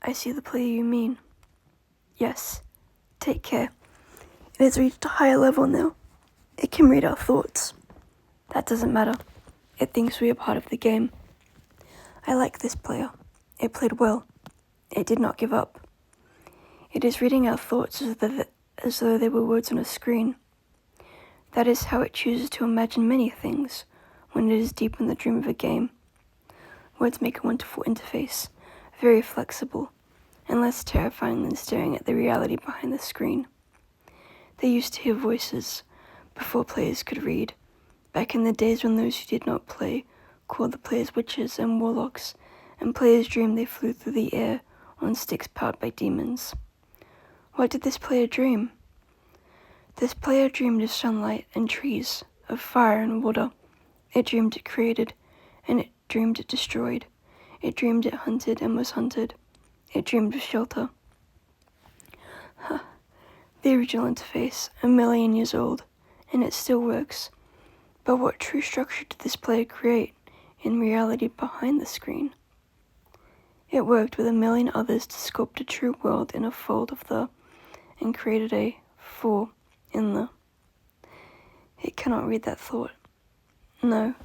I see the player you mean. Yes, take care. It has reached a higher level now. It can read our thoughts. That doesn't matter. It thinks we are part of the game. I like this player. It played well. It did not give up. It is reading our thoughts as though they were words on a screen. That is how it chooses to imagine many things when it is deep in the dream of a game. Words make a wonderful interface, very flexible, and less terrifying than staring at the reality behind the screen. They used to hear voices before players could read, back in the days when those who did not play called the players witches and warlocks, and players dreamed they flew through the air on sticks powered by demons. What did this player dream? This player dreamed of sunlight and trees, of fire and water. It dreamed it created, and it dreamed it destroyed. It dreamed it hunted and was hunted. It dreamed of shelter. The original interface, 1,000,000 years old, and it still works. But what true structure did this player create in reality behind the screen? It worked with 1,000,000 others to sculpt a true world in a fold of the, and created a for in the. It cannot read that thought. No,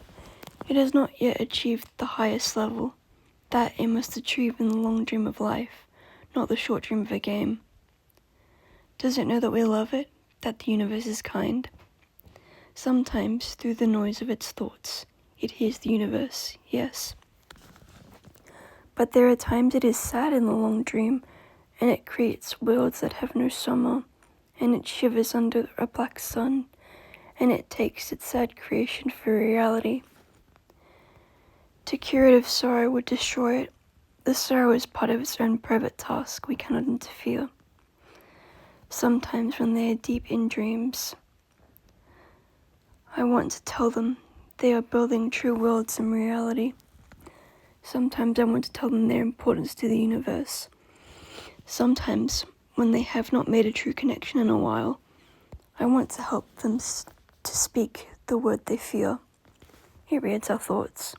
it has not yet achieved the highest level. That it must achieve in the long dream of life, not the short dream of a game. Does it know that we love it, that the universe is kind? Sometimes, through the noise of its thoughts, it hears the universe, yes. But there are times it is sad in the long dream, and it creates worlds that have no summer, and it shivers under a black sun, and it takes its sad creation for reality. To cure it of sorrow would destroy it. The sorrow is part of its own private task, we cannot interfere. Sometimes when they are deep in dreams, I want to tell them they are building true worlds in reality. Sometimes I want to tell them their importance to the universe. Sometimes, when they have not made a true connection in a while, I want to help them to speak the word they fear. It reads our thoughts.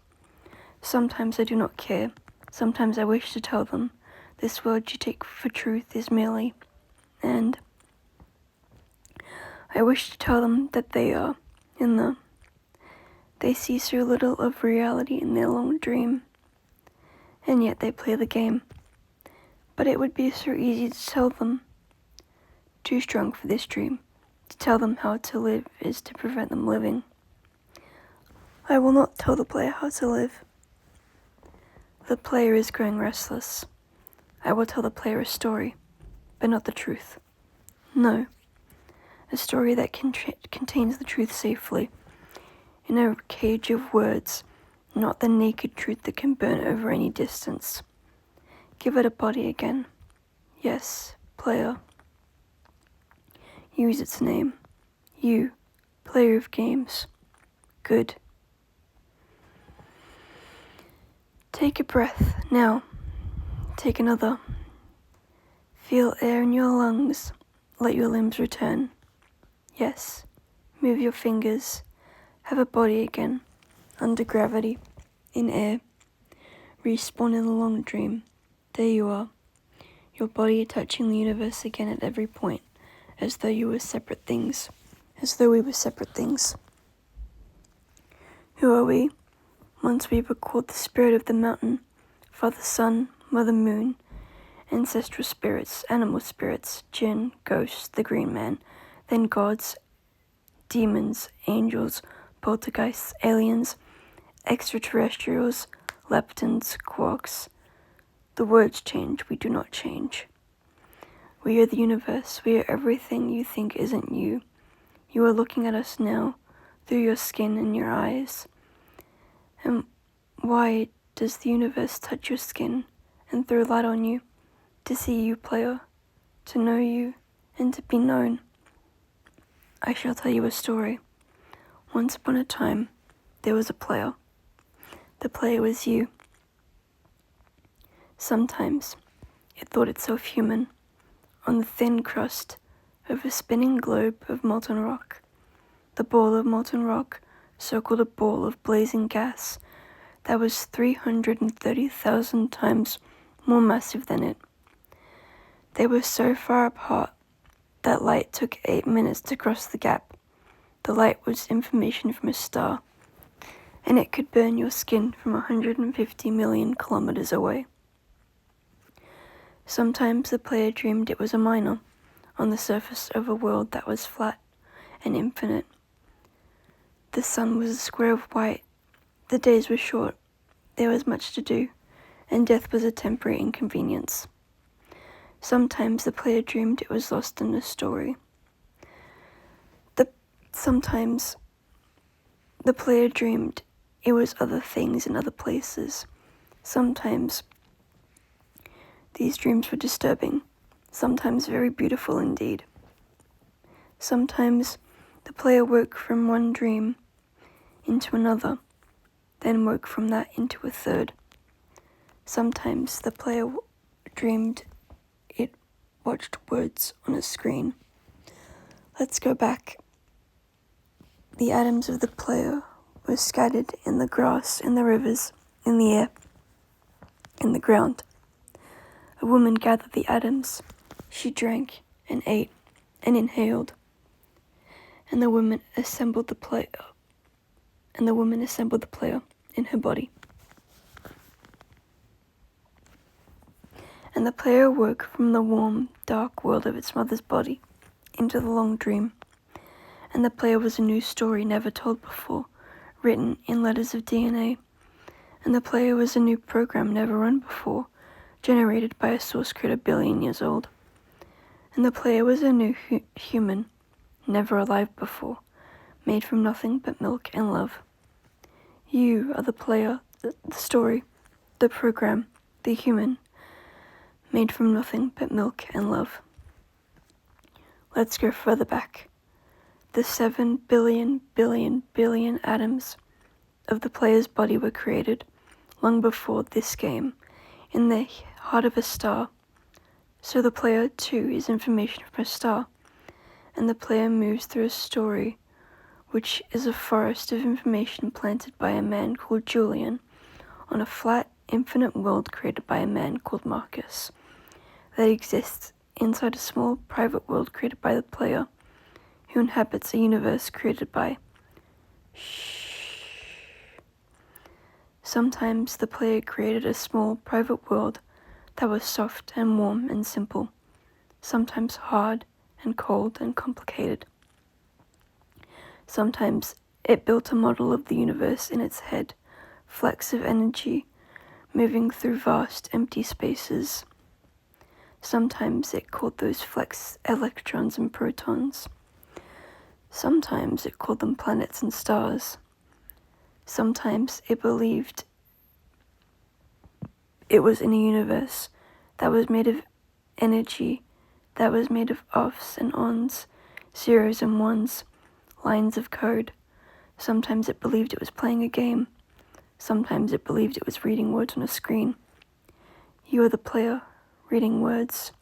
Sometimes I do not care. Sometimes I wish to tell them, this word you take for truth is merely, and I wish to tell them that they are they see so little of reality in their long dream, and yet they play the game. But it would be so easy to tell them, too strong for this dream. To tell them how to live is to prevent them living. I will not tell the player how to live. The player is growing restless. I will tell the player a story, but not the truth. No, a story that contains the truth safely, in a cage of words, not the naked truth that can burn over any distance. Give it a body again. Yes, player. Use its name. You, player of games. Good. Take a breath, now. Take another. Feel air in your lungs. Let your limbs return. Yes, move your fingers. Have a body again. Under gravity. In air. Respawn in the long dream. There you are. Your body touching the universe again at every point. As though you were separate things. As though we were separate things. Who are we? Once we were called the spirit of the mountain, Father Sun, Mother Moon, ancestral spirits, animal spirits, jinn, ghosts, the green man, then gods, demons, angels, poltergeists, aliens, extraterrestrials, leptons, quarks. The words change, we do not change. We are the universe, we are everything you think isn't you. You are looking at us now, through your skin and your eyes. And why does the universe touch your skin and throw light on you? To see you, player, to know you, and to be known. I shall tell you a story. Once upon a time, there was a player. The player was you. Sometimes, it thought itself human, on the thin crust of a spinning globe of molten rock. The ball of molten rock circled a ball of blazing gas that was 330,000 times more massive than it. They were so far apart that light took 8 minutes to cross the gap. The light was information from a star, and it could burn your skin from 150 million kilometers away. Sometimes the player dreamed it was a miner on the surface of a world that was flat and infinite. The sun was a square of white. The days were short. There was much to do, and death was a temporary inconvenience. Sometimes the player dreamed it was lost in a story. Sometimes the player dreamed it was other things in other places. Sometimes these dreams were disturbing, sometimes very beautiful indeed. Sometimes the player woke from one dream into another, then woke from that into a third. Sometimes the player dreamed it watched words on a screen. Let's go back. The atoms of the player were scattered in the grass, in the rivers, in the air, in the ground. A woman gathered the atoms. She drank and ate and inhaled. And the woman assembled the player. In her body. And the player awoke from the warm, dark world of its mother's body into the long dream. And the player was a new story never told before, written in letters of DNA. And the player was a new program never run before, generated by a source code 1 billion years old. And the player was a new human, never alive before, made from nothing but milk and love. You are the player, the story, the program, the human, made from nothing but milk and love. Let's go further back. The 7 billion atoms of the player's body were created long before this game, in the heart of a star. So the player too is information from a star, and the player moves through a story, which is a forest of information planted by a man called Julian on a flat, infinite world created by a man called Marcus, that exists inside a small, private world created by the player, who inhabits a universe created by Sometimes the player created a small, private world that was soft and warm and simple, sometimes hard and cold and complicated. Sometimes it built a model of the universe in its head, flecks of energy moving through vast, empty spaces. Sometimes it called those flecks electrons and protons. Sometimes it called them planets and stars. Sometimes it believed it was in a universe that was made of energy, that was made of offs and ons, zeros and ones, lines of code. Sometimes it believed it was playing a game. Sometimes it believed it was reading words on a screen. You are the player, reading words.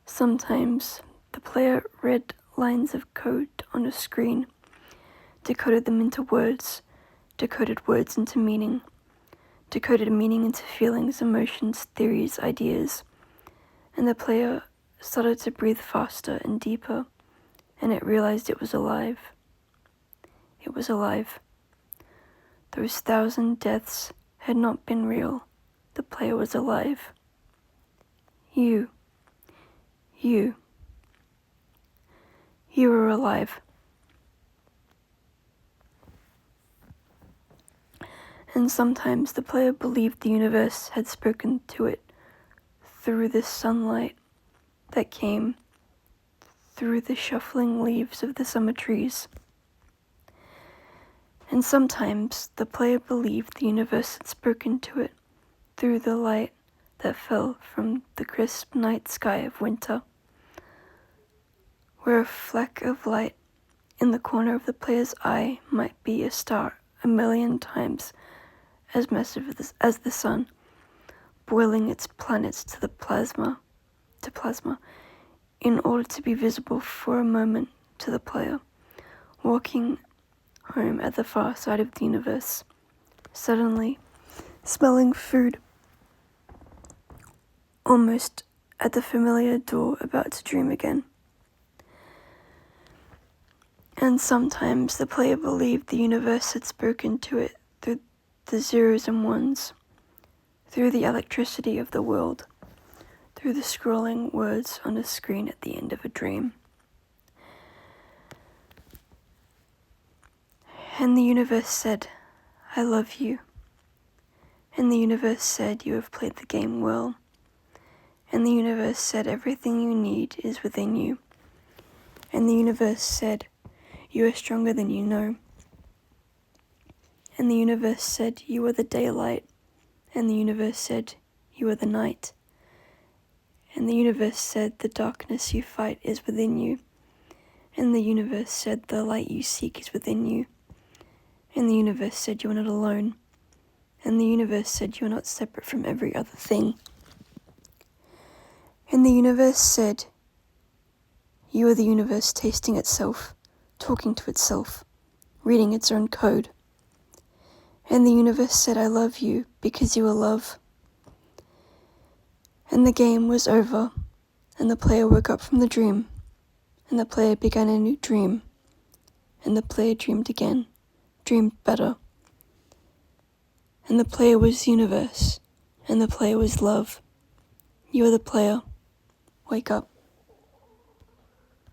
Sometimes the player read lines of code on a screen, decoded them into words, decoded words into meaning, decoded meaning into feelings, emotions, theories, ideas, and the player started to breathe faster and deeper, and it realized it was alive. It was alive. Those 1,000 deaths had not been real. The player was alive. You were alive. And sometimes the player believed the universe had spoken to it through the sunlight that came through the shuffling leaves of the summer trees. And sometimes the player believed the universe had spoken to it through the light that fell from the crisp night sky of winter, where a fleck of light in the corner of the player's eye might be a star 1,000,000 times as massive as the sun, boiling its planets to plasma in order to be visible for a moment to the player, walking home at the far side of the universe. Suddenly, smelling food, almost at the familiar door, about to dream again. And sometimes the player believed the universe had spoken to it through the zeros and ones, through the electricity of the world, through the scrolling words on a screen at the end of a dream. And the universe said, "I love you." And the universe said, "You have played the game well." And the universe said, "Everything you need is within you." And the universe said, "You are stronger than you know." And the universe said, "You are the daylight." And the universe said, "You are the night." And the universe said, "The darkness you fight is within you." And the universe said, "The light you seek is within you." And the universe said, "You are not alone." And the universe said, "You are not separate from every other thing." And the universe said, "You are the universe tasting itself, talking to itself, reading its own code." And the universe said, "I love you because you are love." And the game was over, and the player woke up from the dream, and the player began a new dream, and the player dreamed again, dreamed better. And the player was universe, and the player was love. You are the player. Wake up.